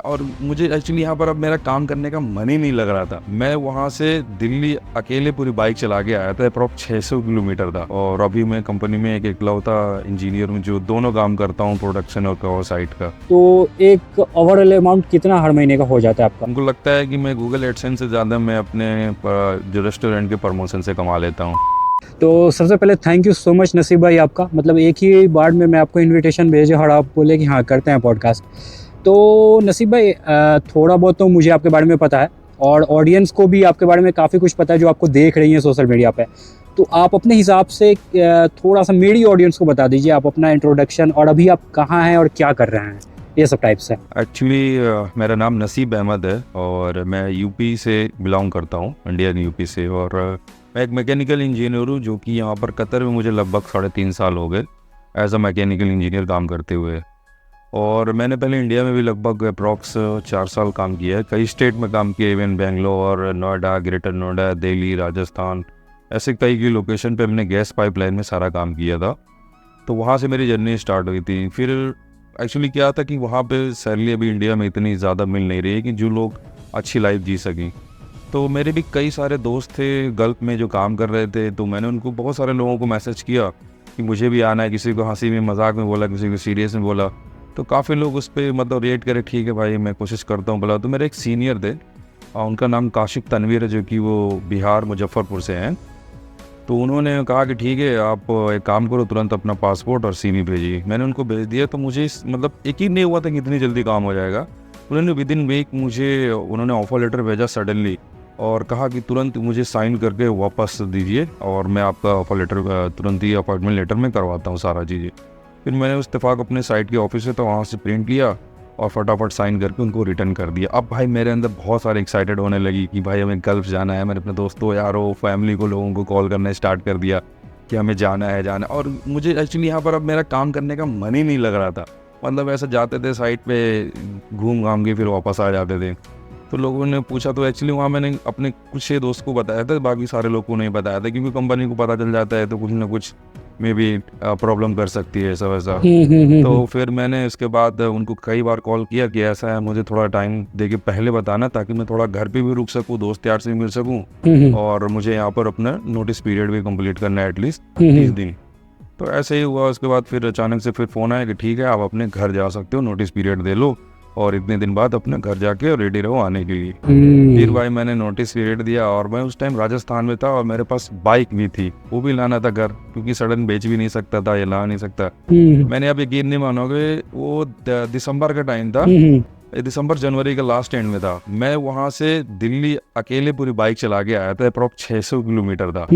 और मुझे एक्चुअली यहाँ पर अब मेरा काम करने का मन ही नहीं लग रहा था। मैं वहाँ से दिल्ली अकेले पूरी बाइक चला के आया था, अप्रॉक्स 600 किलोमीटर था। और अभी मैं कंपनी में एक इकलौता इंजीनियर हूँ जो दोनों काम करता हूँ, प्रोडक्शन और कवर साइट का। तो एक ओवरऑल अमाउंट कितना हर महीने का हो जाता है आपका? उनको लगता है कि मैं गूगल एडसेंस से ज़्यादा मैं अपने जो रेस्टोरेंट के प्रमोशन से कमा लेता हूँ। तो सबसे पहले थैंक यू सो मच नसीब भाई आपका, मतलब एक ही बार में मैं आपको इनविटेशन भेजे और आप बोले कि हाँ करते हैं पॉडकास्ट। तो नसीब भाई थोड़ा बहुत तो मुझे आपके बारे में पता है और ऑडियंस को भी आपके बारे में काफ़ी कुछ पता है जो आपको देख रही है सोशल मीडिया पे। तो आप अपने हिसाब से थोड़ा सा मेरी ऑडियंस को बता दीजिए, आप अपना इंट्रोडक्शन और अभी आप कहाँ हैं और क्या कर रहे हैं, ये सब टाइप से। एक्चुअली मेरा नाम नसीब अहमद है और मैं यूपी से बिलोंग करता हूँ, इंडियन यूपी से। और मैं एक मैकेनिकल इंजीनियर हूँ जो कि यहाँ पर कतर में मुझे लगभग 3.5 साल हो गए एज अ मैकेनिकल इंजीनियर काम करते हुए। और मैंने पहले इंडिया में भी लगभग अप्रॉक्स 4 साल काम किया है, कई स्टेट में काम किया, इवन बेंगलोर, नोएडा, ग्रेटर नोएडा, दिल्ली, राजस्थान, ऐसे कई की लोकेशन पे हमने गैस पाइपलाइन में सारा काम किया था। तो वहाँ से मेरी जर्नी स्टार्ट हुई थी। फिर एक्चुअली क्या था कि वहाँ पे सैलरी अभी इंडिया में इतनी ज़्यादा मिल नहीं रही है कि जो लोग अच्छी लाइफ जी सकें। तो मेरे भी कई सारे दोस्त थे गल्फ़ में जो काम कर रहे थे, तो मैंने उनको बहुत सारे लोगों को मैसेज किया कि मुझे भी आना है। किसी को हंसी में मजाक में बोला, किसी को सीरियस में बोला, तो काफ़ी लोग उस पर मतलब रिएक्ट करे, ठीक है भाई मैं कोशिश करता हूँ बोला। तो मेरे एक सीनियर थे उनका नाम काशिफ तनवीर है, जो कि वो बिहार मुजफ्फरपुर से हैं। तो उन्होंने कहा कि ठीक है आप एक काम करो, तुरंत अपना पासपोर्ट और CV भेजिए। मैंने उनको भेज दिया। तो मुझे मतलब एक ही नहीं हुआ था कि इतनी जल्दी काम हो जाएगा। उन्होंने विदिन वीक मुझे उन्होंने ऑफर लेटर भेजा सडनली और कहा कि तुरंत मुझे साइन करके वापस दीजिए और मैं आपका ऑफर लेटर तुरंत ही अपॉइंटमेंट लेटर में करवाता हूँ सारा चीज़ें। फिर मैंने उस इत्तेफाक अपने साइट के ऑफिस से तो वहाँ से प्रिंट किया और फटाफट साइन करके उनको रिटर्न कर दिया। अब भाई मेरे अंदर बहुत सारे एक्साइटेड होने लगी कि भाई हमें गल्फ जाना है। मैंने अपने दोस्तों, यारों, फैमिली को, लोगों को कॉल करना स्टार्ट कर दिया कि हमें जाना है जाना है। और मुझे एक्चुअली यहाँ पर अब मेरा काम करने का मन ही नहीं लग रहा था। मतलब ऐसे जाते थे साइट पे, घूम घाम के फिर वापस आ जाते थे। तो लोगों ने पूछा तो एक्चुअली वहाँ मैंने अपने कुछ 6 दोस्त को बताया था, बाकी सारे लोग को नहीं बताया था, क्योंकि कंपनी को पता चल जाता है तो कुछ ना कुछ मे बी प्रॉब्लम कर सकती है ऐसा वैसा। तो फिर मैंने उसके बाद उनको कई बार कॉल किया कि ऐसा है, मुझे थोड़ा टाइम दे के पहले बताना ताकि मैं थोड़ा घर पे भी रुक सकूँ, दोस्त यार से भी मिल सकूँ और मुझे यहाँ पर अपना नोटिस पीरियड भी कंप्लीट करना है एटलीस्ट 30 दिन। तो ऐसे ही हुआ। उसके बाद फिर अचानक से फिर फ़ोन आया कि ठीक है आप अपने घर जा सकते हो, नोटिस पीरियड दे लो और इतने दिन बाद अपने घर जाके रेडी रहो आने के लिए। फिर भाई मैंने नोटिस पीरियड दिया और मैं उस टाइम राजस्थान में था और मेरे पास बाइक भी थी, वो भी लाना था घर, क्योंकि सडन बेच भी नहीं सकता था या ला नहीं सकता। मैंने अब यकीन नहीं मानोगे, वो दिसंबर का टाइम था, दिसंबर जनवरी का लास्ट एंड में था। मैं वहाँ से दिल्ली अकेले पूरी बाइक चला के आया था, अप्रॉक्स 600 किलोमीटर था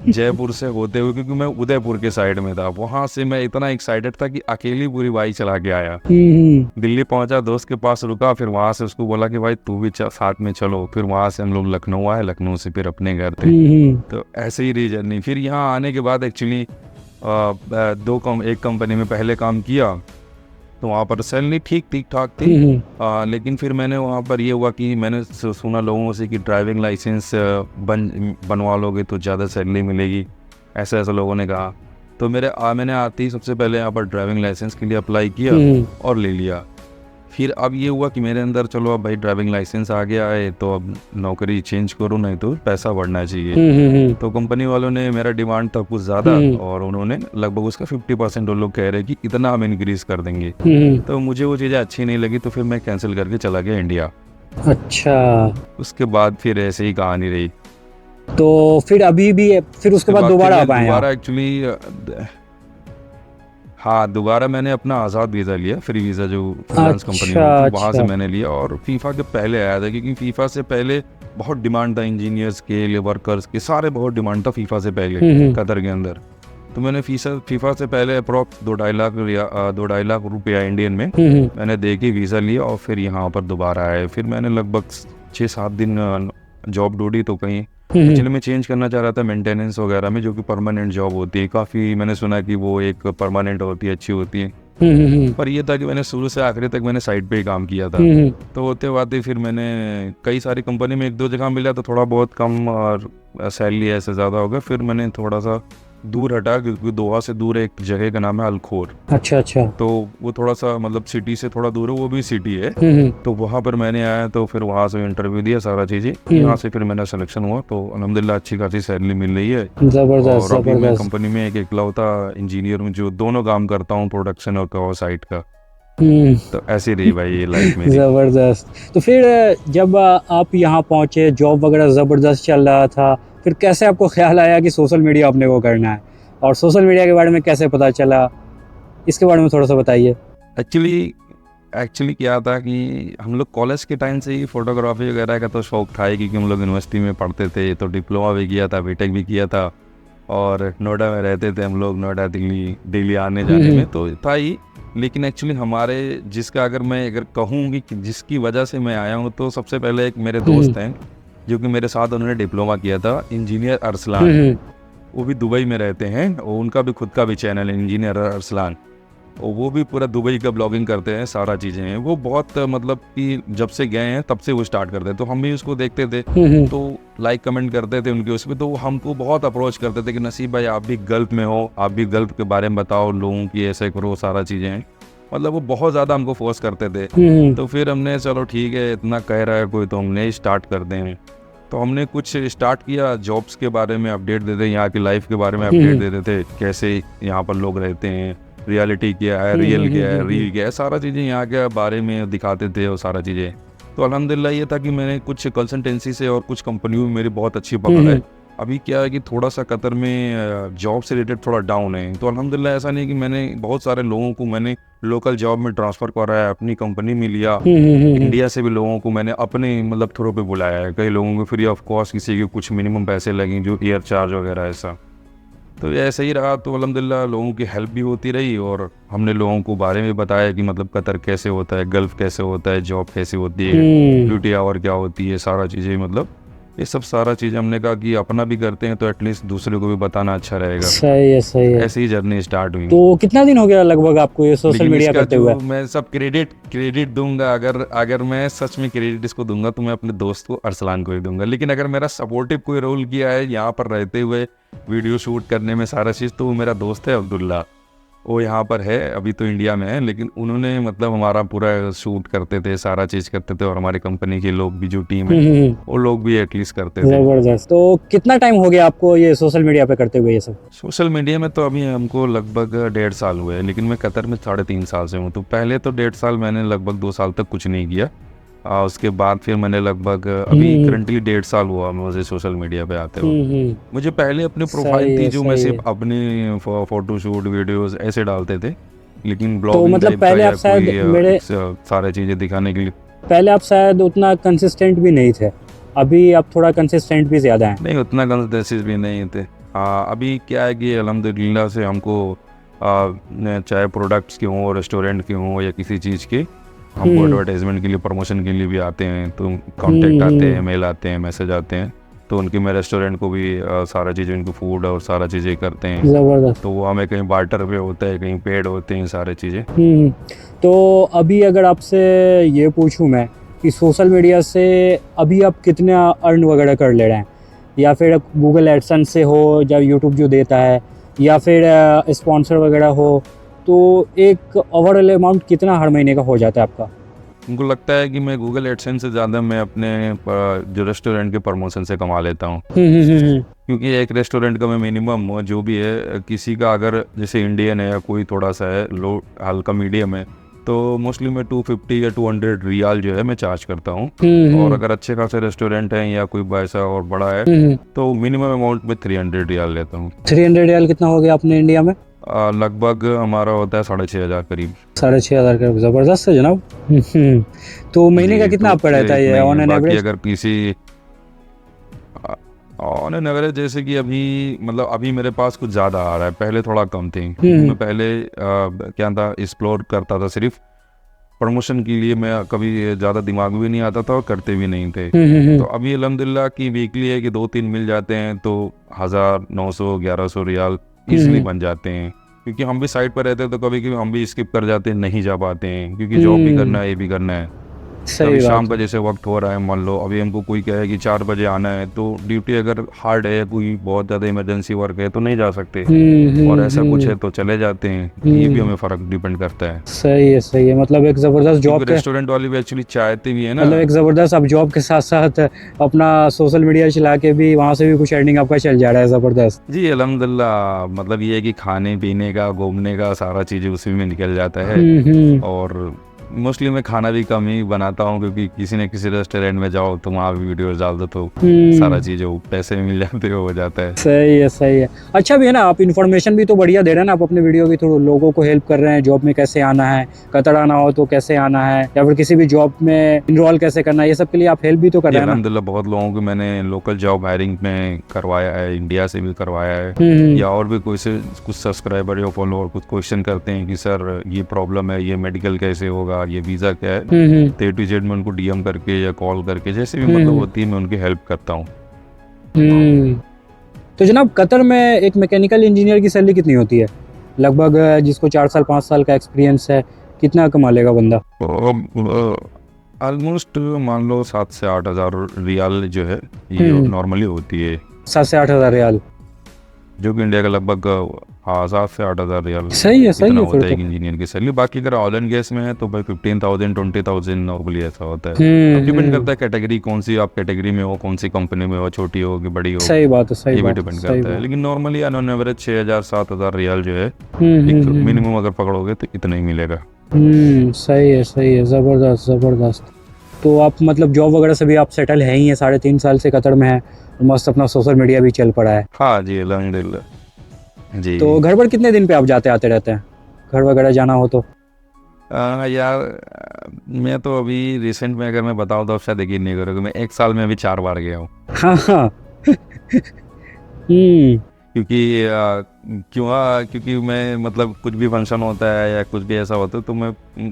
जयपुर से होते हुए, क्योंकि मैं उदयपुर के साइड में था। वहां से मैं इतना एक्साइटेड था कि अकेली पूरी बाइक चला के आया। दिल्ली पहुंचा, दोस्त के पास रुका, फिर वहां से उसको बोला कि भाई तू भी साथ में चलो। फिर वहां से हम लोग लखनऊ आए, लखनऊ से फिर अपने घर थे। तो ऐसे ही रही जर्नी। फिर यहाँ आने के बाद एक्चुअली एक कंपनी में पहले काम किया तो वहाँ पर सैलरी ठीक ठाक थी। लेकिन फिर मैंने वहाँ पर ये हुआ कि मैंने सुना लोगों से कि ड्राइविंग लाइसेंस बनवा लोगे तो ज़्यादा सैलरी मिलेगी, ऐसा ऐसा लोगों ने कहा। तो मैंने आते ही सबसे पहले यहाँ पर ड्राइविंग लाइसेंस के लिए अप्लाई किया और ले लिया। फिर अब ये हुआ कि मेरे अंदर चलो अब भाई ड्राइविंग लाइसेंस आ गया है तो अब नौकरी चेंज करो, नहीं तो पैसा बढ़ना चाहिए। तो कंपनी वालों ने, मेरा डिमांड था कुछ ज़्यादा और उन्होंने लगभग उसका 50% वो लोग कह रहे कि इतना हम इंक्रीज कर देंगे। तो मुझे वो चीज़ें अच्छी नहीं लगी, तो फिर मैं कैंसिल करके चला गया इंडिया। अच्छा, उसके बाद फिर ऐसे ही कहानी रही। तो फिर अभी भी फिर उसके बाद दोबारा आप आए? दोबारा एक्चुअली हाँ, दोबारा मैंने अपना आज़ाद वीज़ा लिया, फ्री वीज़ा जो फ्रीलांस कंपनी होती है वहाँ से मैंने लिया और फीफा के पहले आया था, क्योंकि फीफा से पहले बहुत डिमांड था इंजीनियर्स के लिए, वर्कर्स के, सारे बहुत डिमांड था फीफा से पहले कतर के अंदर। तो मैंने फीफा से पहले अप्रॉक्स 2-2.5 लाख रुपया इंडियन में मैंने दे के वीज़ा लिया और फिर यहाँ पर दोबारा आए। फिर मैंने लगभग 6-7 दिन जॉब ढूंढी, तो कहीं एक्चुअली मैं चेंज करना चाह रहा था मेंटेनेंस वगैरह में, जो कि परमानेंट जॉब होती है। काफ़ी मैंने सुना कि वो एक परमानेंट होती है, अच्छी होती है। पर ये था कि मैंने शुरू से आखिरी तक मैंने साइड पे ही काम किया था। तो होते होते फिर मैंने कई सारी कंपनी में 1-2 जगह मिला, तो थोड़ा बहुत कम और सैलरी ऐसे ज़्यादा हो गया। फिर मैंने थोड़ा सा दूर हटा, क्योंकि दोहा से दूर एक जगह का नाम है अलखोर। अच्छा अच्छा। तो वो थोड़ा सा मतलब सिटी से थोड़ा दूर है, वो भी सिटी है। हम्म। तो वहाँ पर मैंने आया, तो फिर वहाँ से इंटरव्यू दिया, सारा चीज़ें, यहाँ से फिर मेरा सिलेक्शन हुआ। तो अल्हम्दुलिल्लाह अच्छी खासी सैलरी मिल रही है। जबरदस्त और अभी मैं जबरदस्त। कंपनी में एक इकलौता इंजीनियर हूँ जो दोनों काम करता हूँ, प्रोडक्शन और साइट का। हम्म। तो ऐसी रही भाई ये लाइफ मेरी। जबरदस्त। तो फिर जब आप यहाँ पहुँचे, जॉब वगैरह ज़बरदस्त चल रहा था, फिर कैसे आपको ख्याल आया कि सोशल मीडिया अपने को करना है, और सोशल मीडिया के बारे में कैसे पता चला, इसके बारे में थोड़ा सा बताइए। एक्चुअली एक्चुअली क्या था कि हम लोग कॉलेज के टाइम से ही फोटोग्राफी वगैरह का तो शौक था ही, क्योंकि हम लोग यूनिवर्सिटी में पढ़ते थे, तो डिप्लोमा भी किया था, बीटेक भी किया था, और नोएडा में रहते थे हम लोग, नोएडा दिल्ली डेली आने जाने में तो था ही। लेकिन एक्चुअली हमारे जिसका अगर कहूँ कि जिसकी वजह से मैं आया हूँ, तो सबसे पहले एक मेरे दोस्त हैं जो कि मेरे साथ उन्होंने डिप्लोमा किया था, इंजीनियर अरसलान। वो भी दुबई में रहते हैं, और उनका भी खुद का भी चैनल है इंजीनियर अरसलान, और वो भी पूरा दुबई का ब्लॉगिंग करते हैं, सारा चीज़ें हैं। वो बहुत मतलब कि जब से गए हैं तब से वो स्टार्ट करते हैं, तो हम भी उसको देखते थे, तो लाइक कमेंट करते थे उनके उसमें। तो वो हमको बहुत अप्रोच करते थे कि नसीब भाई आप भी गल्फ में हो, आप भी गल्फ के बारे में बताओ लोगों की, ऐसे करो, सारा चीज़ें हैं। मतलब वो बहुत ज़्यादा हमको फोर्स करते थे। तो फिर हमने चलो ठीक है, इतना कह रहा है कोई, तो हमने स्टार्ट कर दें। तो हमने कुछ स्टार्ट किया, जॉब्स के बारे में अपडेट देते, यहाँ की लाइफ के बारे में अपडेट देते थे, कैसे यहाँ पर लोग रहते हैं, रियलिटी क्या है, रील क्या है, सारा चीज़ें यहाँ के बारे में दिखाते थे, और सारा चीज़ें। तो अल्हम्दुलिल्लाह ये था कि मैंने कुछ कंसल्टेंसी से और कुछ कंपनियों में मेरी बहुत अच्छी पकड़ है। अभी क्या है कि थोड़ा सा कतर में जॉब से रिलेटेड थोड़ा डाउन है, तो अल्हम्दुलिल्लाह ऐसा नहीं कि मैंने बहुत सारे लोगों को मैंने लोकल जॉब में ट्रांसफ़र कराया, अपनी कंपनी में लिया। इंडिया से भी लोगों को मैंने अपने मतलब थ्रू पे बुलाया है, कई लोगों को फ्री ऑफ कॉस्ट, किसी के कुछ मिनिमम पैसे लगे जो एयर चार्ज वगैरह ऐसा। तो ये ऐसे ही रहा, तो अल्हम्दुलिल्लाह लोगों की हेल्प भी होती रही, और हमने लोगों को बारे में बताया कि मतलब कतर कैसे होता है, गल्फ़ कैसे होता है, जॉब कैसे होती है, ड्यूटी आवर क्या होती है, सारा चीज़ें, मतलब ये सब सारा चीज़ हमने कहा कि अपना भी करते हैं तो एटलीस्ट दूसरे को भी बताना अच्छा रहेगा। सही है सही है। ऐसे ही जर्नी स्टार्ट हुई। तो कितना दिन हो गया लगभग आपको ये सोशल लेकिन मीडिया इसका करते हुए? जो मैं सब क्रेडिट दूंगा, अगर मैं सच में क्रेडिट इसको दूंगा तो मैं अपने दोस्त को, अरसलान को ही दूंगा। लेकिन अगर मेरा सपोर्टिव कोई रोल किया है यहाँ पर रहते हुए, वीडियो शूट करने में, सारा चीज़, तो वो मेरा दोस्त है अब्दुल्ला। वो यहाँ पर है, अभी तो इंडिया में है, लेकिन उन्होंने मतलब हमारा पूरा शूट करते थे, सारा चीज़ करते थे, और हमारी कंपनी के लोग भी, जो टीम है, वो लोग भी एटलीस्ट करते थे। जबरदस्त। तो कितना टाइम हो गया आपको ये सोशल मीडिया पे करते हुए ये सब? सोशल मीडिया में तो अभी हमको लगभग 1.5 साल हुए हैं, लेकिन मैं कतर में 3.5 साल से हूँ। तो पहले तो 1.5 साल मैंने लगभग 2 साल तक कुछ नहीं किया। उसके बाद फिर मैंने लगभग अभी करंटली 1.5 साल हुआ मुझे सोशल मीडिया पे आते हुए। मुझे पहले अपनी प्रोफाइल थी जो मैं सिर्फ अपने फोटोशूट वीडियोस ऐसे डालते थे, लेकिन ब्लॉगिंग मतलब टाइप का पहले या आप शायद कोई सारे चीज़ें दिखाने के लिए। पहले आप शायद उतना कंसिस्टेंट भी नहीं थे, अभी आप थोड़ा कंसिस्टेंट भी ज़्यादा हैं। नहीं, उतना कंसिस्टेंसी भी नहीं थे। अभी क्या है कि अल्हम्दुलिल्लाह से हमको चाहे प्रोडक्ट्स के हों, रेस्टोरेंट के हों, या किसी चीज़ के, हमको एडवर्टाइजमेंट के लिए, प्रमोशन के लिए भी आते हैं, तो कांटेक्ट आते हैं, मेल आते हैं, मैसेज आते हैं, तो उनके मैं रेस्टोरेंट को भी सारा चीज़ें, उनको फूड और सारा चीज़ें करते हैं। ज़बरदस्त। तो वो हमें कहीं बार्टर पे होता है, कहीं पेड होते हैं, सारी चीज़ें। तो अभी अगर आपसे ये पूछूं मैं कि सोशल मीडिया से अभी आप कितना अर्न वगैरह कर ले रहे हैं, या फिर गूगल एडसेंस से हो, या यूट्यूब जो देता है, या फिर स्पॉन्सर वगैरह हो, तो एक ओवरऑल अमाउंट कितना हर महीने का हो जाता है आपका? उनको लगता है कि मैं गूगल एडसेंस से ज़्यादा मैं अपने जो रेस्टोरेंट के प्रमोशन से कमा लेता हूँ। क्योंकि एक रेस्टोरेंट का मैं मिनिमम जो भी है, किसी का अगर जैसे इंडियन है या कोई थोड़ा सा है लो हल्का मीडियम है, तो मोस्टली मैं 250 या 200 रियाल जो है मैं चार्ज करता हूँ। और अगर अच्छे खासे रेस्टोरेंट हैं या कोई ऐसा और बड़ा है, तो मिनिमम अमाउंट में 300 रियाल लेता हूँ। 300 रियाल कितना हो गया अपने इंडिया में? लगभग हमारा होता है 6,500 करीब। 6,500 का? ज़बरदस्त है जनाब। तो महीने का कितना आपका रहता है ये ऑन एन एवरेज? अगर किसी ऑन एन एवरेज, जैसे कि अभी मतलब अभी मेरे पास कुछ ज़्यादा आ रहा है, पहले थोड़ा कम थी। मैं पहले क्या था, एक्सप्लोर करता था सिर्फ प्रमोशन के लिए, मैं कभी ज़्यादा दिमाग भी नहीं आता था और करते भी नहीं थे। तो अभी अल्हम्दुलिल्लाह की वीकली है कि 2-3 मिल जाते हैं, तो 1,000, 900, 1,100 रियाल ईजिली बन जाते हैं। क्योंकि हम भी साइड पर रहते हैं, तो कभी कभी हम भी स्किप कर जाते हैं, नहीं जा पाते हैं, क्योंकि जॉब भी करना है, ये भी करना है। सही अभी बात शाम है। का जैसे वक्त हो रहा है, मान लो अभी हमको कोई कहे कि 4 बजे आना है, तो ड्यूटी अगर हार्ड है, कोई बहुत ज़्यादा इमरजेंसी वर्क है तो नहीं जा सकते, और ऐसा कुछ है तो चले जाते हैं। ये भी हमें फ़र्क डिपेंड करता है, सही है, मतलब एक ज़बरदस्त जॉब क्योंकि के, रेस्टोरेंट वाले भी एक्चुअली चाहते भी है ना। मतलब एक ज़बरदस्त आप जॉब के साथ साथ अपना सोशल मीडिया चला के भी वहाँ से भी कुछ अर्निंग आपका चल जा रहा है, ज़बरदस्त। जी अल्हम्दुलिल्लाह, मतलब ये है कि खाने पीने का, घूमने का सारा चीज़ उसी में निकल जाता है। हम्म। और मोस्टली मैं खाना भी कम ही बनाता हूँ, क्योंकि किसी न किसी रेस्टोरेंट में जाओ तो वहाँ भी वीडियोस डाल दो तो सारा चीज़ वो पैसे भी मिल जाते हो जाता है। सही है। अच्छा भी है ना, आप इन्फॉर्मेशन भी तो बढ़िया दे रहे हैं ना, आप अपने वीडियो के थ्रू लोगों को हेल्प कर रहे हैं, जॉब में कैसे आना है, कतर आना हो तो कैसे आना है, या फिर किसी भी जॉब में इनरोल कैसे करना है, ये सब के लिए आप हेल्प भी तो कर जी रहे हैं ना। अल्हम्दुलिल्लाह, बहुत लोगों को मैंने लोकल जॉब हायरिंग में करवाया है, इंडिया से भी करवाया है। हम्म। या और भी कोई से कुछ सब्सक्राइबर या फॉलोअर कुछ क्वेश्चन करते हैं कि सर ये प्रॉब्लम है, ये मेडिकल कैसे होगा, ये वीज़ा क्या है, तो A to Z में उनको DM करके या कॉल करके जैसे भी मतलब होती है मैं उनकी हेल्प करता हूँ। तो जनाब, कतर में एक मैकेनिकल इंजीनियर की सैलरी कितनी होती है लगभग, जिसको 4 साल 5 साल का एक्सपीरियंस है, कितना कमा लेगा बंदा? ऑलमोस्ट मान लो 7 से 8 हज़ार रियाल जो है ये नॉर्मली होती है, 7 से 8 हज़ार रियाल, जो कि इंडिया का लगभग 7 से 8 हज़ार रियाल सही है इतना होता फिर है तो। एक इंजीनियर की सैलरी। बाकी अगर ऑयल एंड गैस में है तो भाई 15,000 20,000 नॉर्मली ऐसा होता है। अब डिपेंड करता है कैटेगरी कौन सी, आप कैटेगरी में हो, कौन सी कंपनी में हो, छोटी हो कि बड़ी हो, सही बात है, सही ये भी बात है, डिपेंड सही करता है। बात। लेकिन नॉर्मली ऑन एवरेज 6,000 7,000 रियाल जो है एक मिनिमम अगर पकड़ोगे तो इतना ही मिलेगा। सही है, ज़बरदस्त। तो आप मतलब जॉब वगैरह से भी आप सेटल है ही हैं, 3.5 साल से कतर में है, मस्त अपना सोशल मीडिया भी चल पड़ा है। हाँ जी अल्हम्दुलिल्लाह जी। तो घर पर कितने दिन पे आप जाते आते रहते हैं, घर वगैरह जाना हो तो? यार मैं तो अभी रिसेंट में अगर मैं बताऊँ तो आप शायद यकीन नहीं करोगे, मैं 1 साल में अभी 4 बार गया हूँ। हाँ। क्योंकि क्योंकि मैं मतलब कुछ भी फंक्शन होता है या कुछ भी ऐसा होता है तो मैं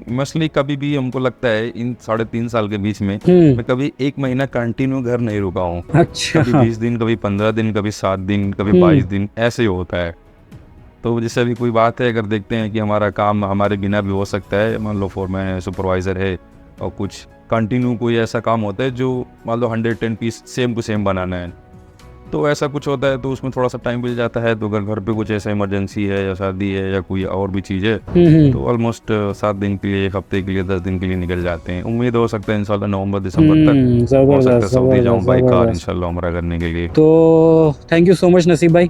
मोस्टली कभी भी हमको लगता है इन 3.5 साल के बीच में मैं कभी 1 महीना कंटिन्यू घर नहीं रुका हूँ। अच्छा। कभी 20 दिन, कभी 15 दिन, कभी 7 दिन, कभी 22 दिन, ऐसे ही होता है। तो जैसे अभी कोई बात है, अगर देखते हैं कि हमारा काम हमारे बिना भी हो सकता है, मान लो फोरमैन है, सुपरवाइज़र है, और कुछ कंटिन्यू कोई ऐसा काम होता है जो मान लो 110 पीस सेम टू सेम बनाना है, तो ऐसा कुछ होता है तो उसमें थोड़ा सा टाइम मिल जाता है। तो अगर घर पे कुछ ऐसा इमरजेंसी है या शादी है या कोई और भी चीज़ है तो ऑलमोस्ट 7 दिन के लिए, 1 हफ्ते के लिए, 10 दिन के लिए निकल जाते हैं। उम्मीद हो सकता है इंशाल्लाह नवंबर दिसंबर तक हो सकता है सऊदी जाऊँ बाई कार इंशाल्लाह उम्रा करने के लिए। तो थैंक यू सो मच नसीब भाई,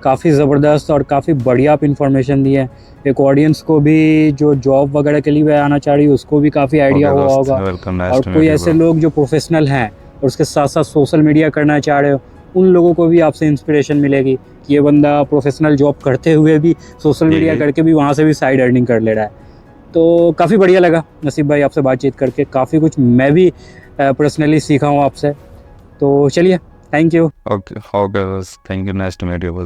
काफ़ी ज़बरदस्त और काफ़ी बढ़िया आप इन्फॉर्मेशन दी है। एक ऑडियंस को भी जो जॉब वगैरह के लिए आना चाह रही है उसको भी काफ़ी आइडिया हुआ होगा, और कोई ऐसे लोग जो प्रोफेशनल हैं और उसके साथ साथ सोशल मीडिया करना चाह रहे हो उन लोगों को भी आपसे इंस्पिरेशन मिलेगी कि ये बंदा प्रोफेशनल जॉब करते हुए भी सोशल मीडिया करके भी वहाँ से भी साइड अर्निंग कर ले रहा है। तो काफ़ी बढ़िया लगा नसीब भाई आपसे बातचीत करके, काफ़ी कुछ मैं भी पर्सनली सीखा हूँ आपसे। तो चलिए, thank you. Okay, thank you, nice to meet you.